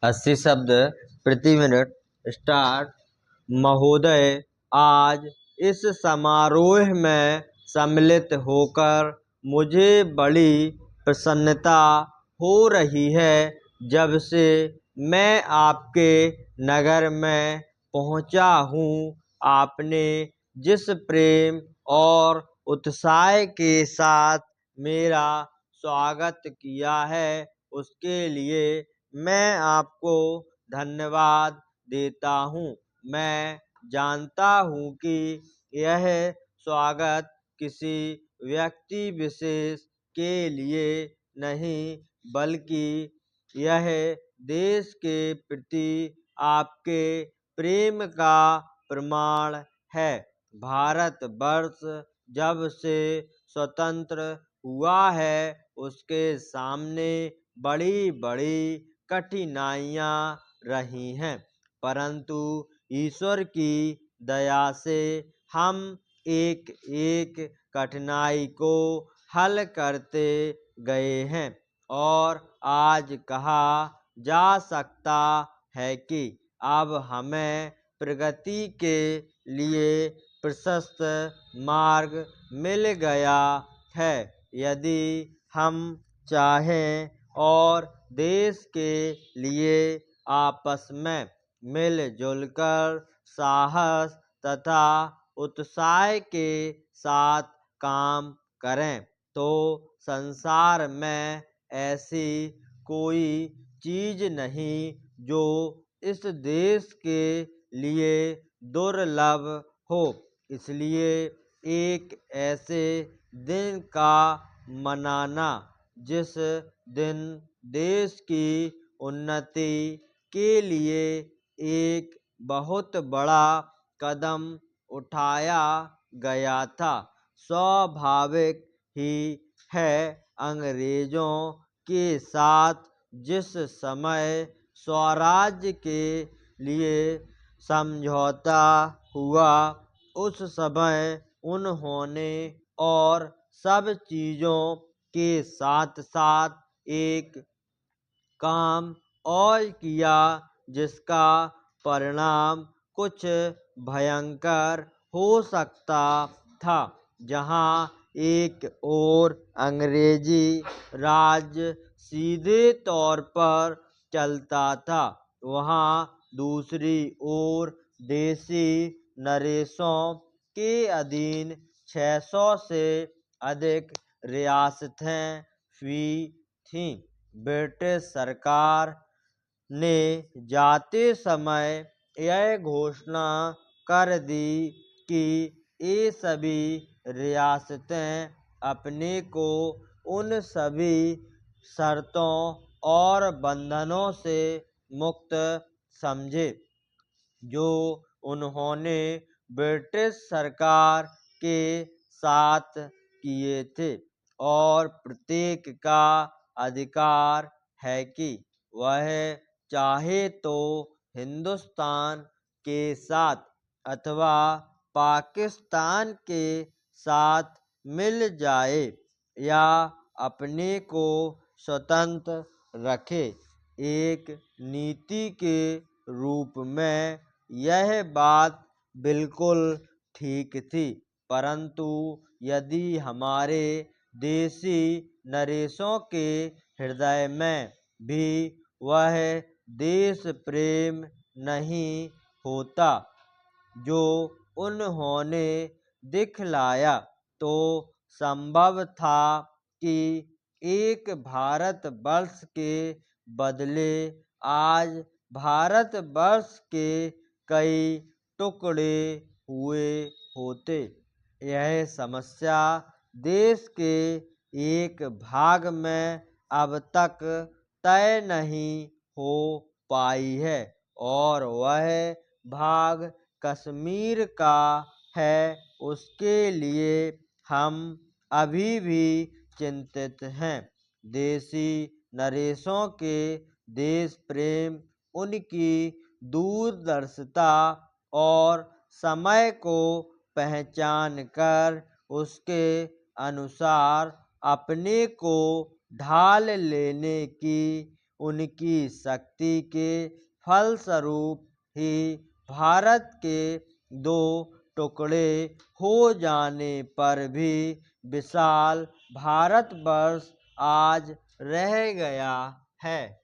80 शब्द प्रति minute. Start. महोदय, आज इस समारोह में सम्मिलित होकर मुझे बड़ी प्रसन्नता हो रही है। जब से मैं आपके नगर में पहुंचा हूं, आपने जिस प्रेम और उत्साह के साथ मेरा स्वागत किया है, उसके लिए मैं आपको धन्यवाद देता हूँ। मैं जानता हूँ कि यह स्वागत किसी व्यक्ति विशेष के लिए नहीं, बल्कि यह देश के प्रति आपके प्रेम का प्रमाण है। भारतवर्ष जब से स्वतंत्र हुआ है, उसके सामने बड़ी बड़ी कठिनाइयाँ रही हैं, परंतु ईश्वर की दया से हम एक एक कठिनाई को हल करते गए हैं और आज कहा जा सकता है कि अब हमें प्रगति के लिए प्रशस्त मार्ग मिल गया है। यदि हम चाहें और देश के लिए आपस में मिलजुल कर साहस तथा उत्साह के साथ काम करें, तो संसार में ऐसी कोई चीज नहीं जो इस देश के लिए दुर्लभ हो। इसलिए एक ऐसे दिन का मनाना जिस दिन देश की उन्नति के लिए एक बहुत बड़ा कदम उठाया गया था, स्वाभाविक ही है। अंग्रेजों के साथ जिस समय स्वराज्य के लिए समझौता हुआ, उस समय उन्होंने और सब चीज़ों के साथ साथ एक काम और किया जिसका परिणाम कुछ भयंकर हो सकता था। जहां एक ओर अंग्रेजी राज सीधे तौर पर चलता था, वहां दूसरी ओर देसी नरेशों के अधीन 600 से अधिक रियासतें हुई थीं। ब्रिटिश सरकार ने जाते समय यह घोषणा कर दी कि ये सभी रियासतें अपने को उन सभी शर्तों और बंधनों से मुक्त समझे जो उन्होंने ब्रिटिश सरकार के साथ किए थे, और प्रत्येक का अधिकार है कि वह चाहे तो हिंदुस्तान के साथ अथवा पाकिस्तान के साथ मिल जाए या अपने को स्वतंत्र रखे। एक नीति के रूप में यह बात बिल्कुल ठीक थी, परंतु यदि हमारे देसी नरेशों के हृदय में भी वह देश प्रेम नहीं होता जो उन्होंने दिखलाया, तो संभव था कि एक भारतवर्ष के बदले आज भारतवर्ष के कई टुकड़े हुए होते। यह समस्या देश के एक भाग में अब तक तय नहीं हो पाई है, और वह भाग कश्मीर का है। उसके लिए हम अभी भी चिंतित हैं। देसी नरेशों के देश प्रेम, उनकी दूरदर्शिता और समय को पहचान कर उसके अनुसार अपने को ढाल लेने की उनकी शक्ति के फलस्वरूप ही भारत के दो टुकड़े हो जाने पर भी विशाल भारतवर्ष आज रह गया है।